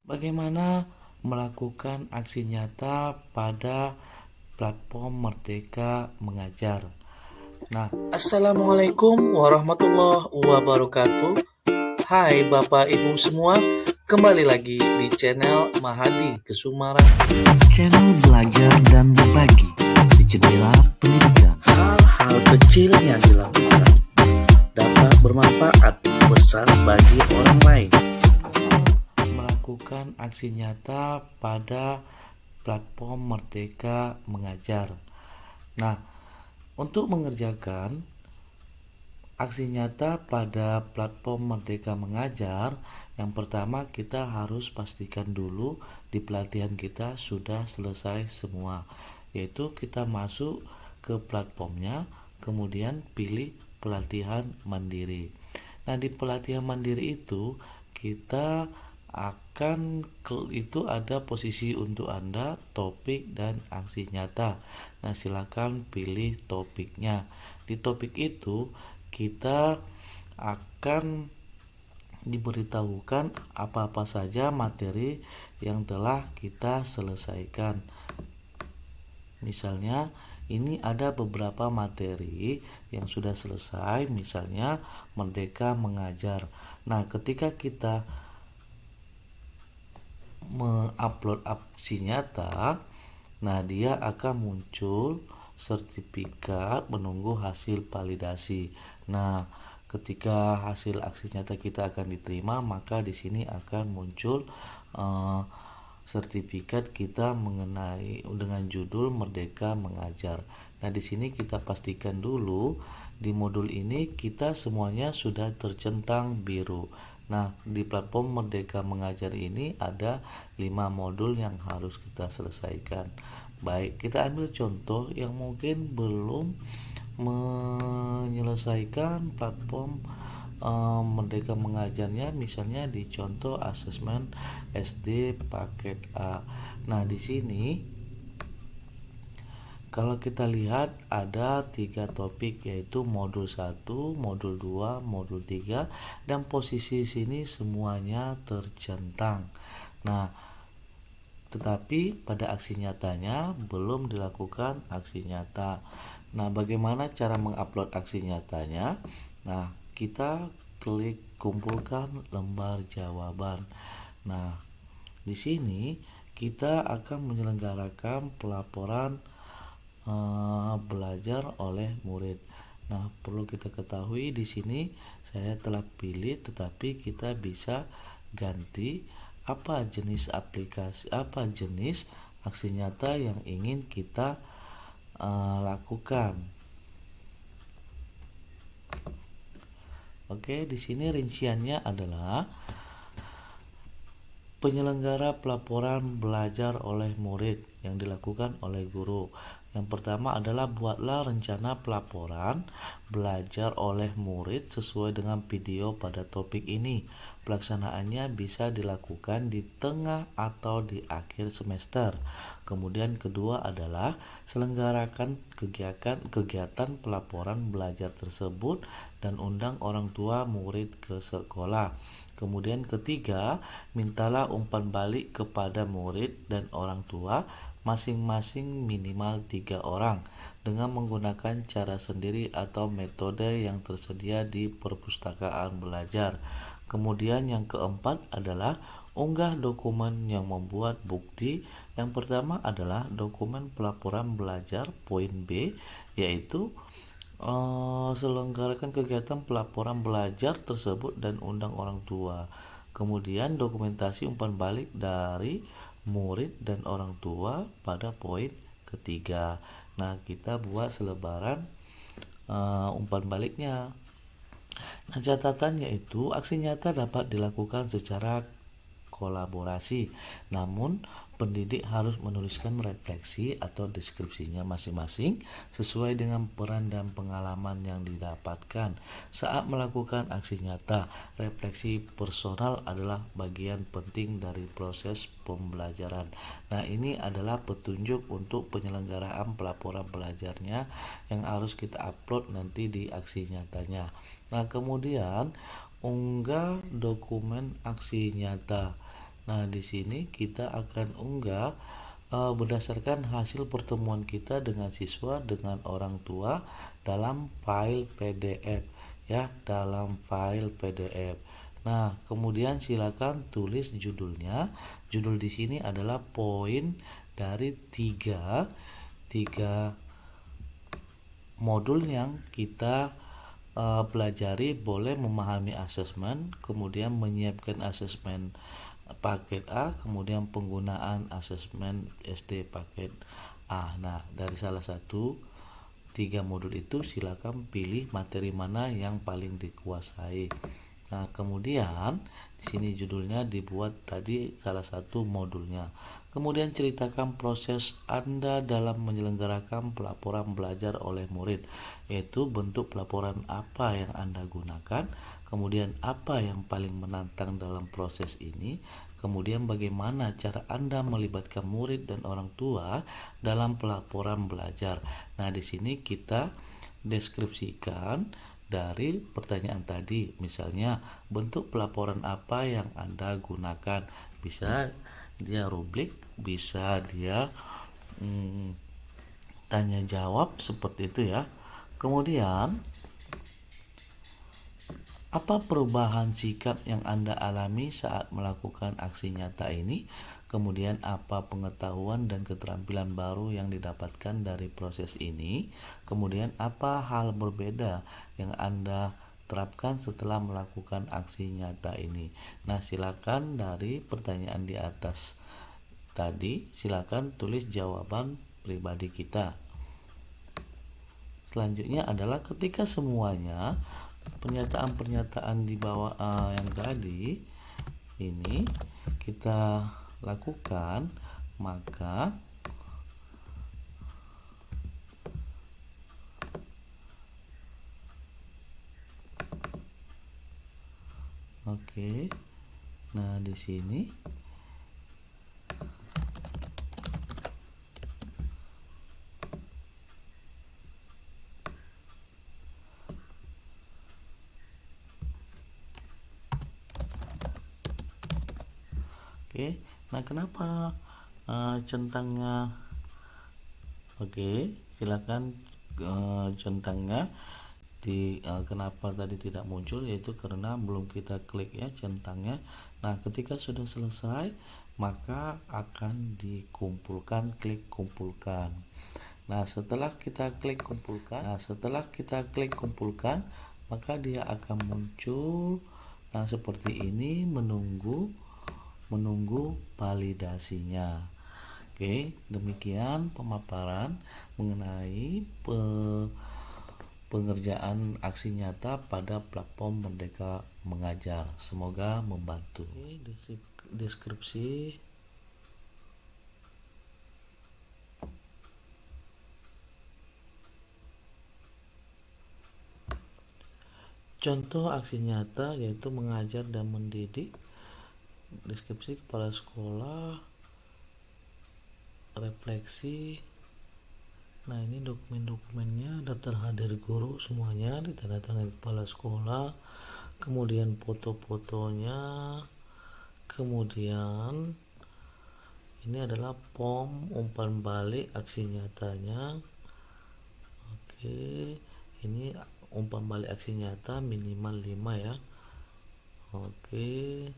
Bagaimana melakukan aksi nyata pada platform Merdeka Mengajar? Nah, Assalamualaikum warahmatullahi wabarakatuh. Hai Bapak Ibu semua, kembali lagi di channel Mahadi Kesumara. Channel belajar dan berbagi di jendela pendidikan. Hal-hal kecil yang dilakukan dapat bermanfaat besar bagi orang lain. Melakukan aksi nyata pada platform Merdeka Mengajar. Nah, untuk mengerjakan aksi nyata pada platform Merdeka Mengajar, yang pertama kita harus pastikan dulu di pelatihan kita sudah selesai semua, yaitu kita masuk ke platformnya, kemudian pilih pelatihan mandiri. Nah, di pelatihan mandiri itu kita itu ada posisi untuk Anda, topik dan aksi nyata. Nah, silakan pilih topiknya. Di topik itu kita akan diberitahukan apa-apa saja materi yang telah kita selesaikan. Misalnya, ini ada beberapa materi yang sudah selesai, misalnya Merdeka Mengajar. Nah, ketika kita mengupload aksi nyata, nah dia akan muncul sertifikat menunggu hasil validasi. Nah, ketika hasil aksi nyata kita akan diterima, maka di sini akan muncul sertifikat kita mengenai dengan judul Merdeka Mengajar. Nah, di sini kita pastikan dulu di modul ini kita semuanya sudah tercentang biru. Nah, di platform Merdeka Mengajar ini ada 5 modul yang harus kita selesaikan. Baik, kita ambil contoh yang mungkin belum menyelesaikan platform Merdeka Mengajarnya, misalnya di contoh asesmen SD paket A. Nah, di sini kalau kita lihat ada 3 topik, yaitu modul 1, modul 2, modul 3, dan posisi sini semuanya tercentang. Nah, tetapi pada aksi nyatanya belum dilakukan aksi nyata. Nah, bagaimana cara mengupload aksi nyatanya? Nah, kita klik kumpulkan lembar jawaban. Nah, di sini kita akan menyelenggarakan pelaporan belajar oleh murid. Nah, perlu kita ketahui di sini saya telah pilih, tetapi kita bisa ganti apa jenis aksi nyata yang ingin kita lakukan. Oke, di sini rinciannya adalah penyelenggara pelaporan belajar oleh murid yang dilakukan oleh guru. Yang pertama adalah buatlah rencana pelaporan belajar oleh murid sesuai dengan video pada topik ini. Pelaksanaannya bisa dilakukan di tengah atau di akhir semester. Kemudian kedua adalah selenggarakan kegiatan pelaporan belajar tersebut dan undang orang tua murid ke sekolah. Kemudian ketiga, mintalah umpan balik kepada murid dan orang tua masing-masing minimal 3 orang dengan menggunakan cara sendiri atau metode yang tersedia di perpustakaan belajar. Kemudian yang keempat adalah unggah dokumen yang membuat bukti. Yang pertama adalah dokumen pelaporan belajar poin B, yaitu selenggarakan kegiatan pelaporan belajar tersebut dan undang orang tua. Kemudian dokumentasi umpan balik dari murid dan orang tua pada poin ketiga. Nah, kita buat selebaran umpan baliknya. Nah, catatan yaitu aksi nyata dapat dilakukan secara kolaborasi, namun pendidik harus menuliskan refleksi atau deskripsinya masing-masing sesuai dengan peran dan pengalaman yang didapatkan saat melakukan aksi nyata. Refleksi personal adalah bagian penting dari proses pembelajaran. Nah, ini adalah petunjuk untuk penyelenggaraan pelaporan belajarnya yang harus kita upload nanti di aksi nyatanya. Nah, kemudian unggah dokumen aksi nyata. Nah, di sini kita akan unggah berdasarkan hasil pertemuan kita dengan siswa dengan orang tua dalam file PDF ya, dalam file PDF. Nah, kemudian silakan tulis judulnya. Judul di sini adalah poin dari tiga modul yang kita pelajari, boleh memahami asesmen, kemudian menyiapkan asesmen paket A, kemudian penggunaan asesmen SD paket A. Nah, dari salah satu tiga modul itu silakan pilih materi mana yang paling dikuasai. Nah, kemudian di sini judulnya dibuat tadi salah satu modulnya. Kemudian ceritakan proses Anda dalam menyelenggarakan pelaporan belajar oleh murid, yaitu bentuk pelaporan apa yang Anda gunakan, kemudian apa yang paling menantang dalam proses ini, kemudian bagaimana cara Anda melibatkan murid dan orang tua dalam pelaporan belajar. Nah, di sini kita deskripsikan dari pertanyaan tadi, misalnya bentuk pelaporan apa yang Anda gunakan, bisa dia rubrik, bisa dia tanya jawab seperti itu ya. Kemudian apa perubahan sikap yang Anda alami saat melakukan aksi nyata ini? Kemudian apa pengetahuan dan keterampilan baru yang didapatkan dari proses ini? Kemudian apa hal berbeda yang Anda terapkan setelah melakukan aksi nyata ini? Nah, silakan dari pertanyaan di atas tadi, silakan tulis jawaban pribadi kita. Selanjutnya adalah ketika semuanya pernyataan-pernyataan di bawah yang tadi ini kita lakukan, maka nah di sini nah kenapa centangnya silakan centangnya di kenapa tadi tidak muncul, yaitu karena belum kita klik ya centangnya. Nah, ketika sudah selesai maka akan dikumpulkan, klik kumpulkan. Nah, setelah kita klik kumpulkan, maka dia akan muncul seperti ini, menunggu validasinya. Demikian pemaparan mengenai pengerjaan aksi nyata pada platform Merdeka Mengajar. Semoga membantu. Deskripsi contoh aksi nyata yaitu mengajar dan mendidik. Deskripsi kepala sekolah, refleksi. Nah, ini dokumen-dokumennya, daftar hadir guru semuanya ditandatangani kepala sekolah, kemudian foto-fotonya, kemudian ini adalah form umpan balik aksi nyatanya. Ini umpan balik aksi nyata minimal 5 ya. Oke.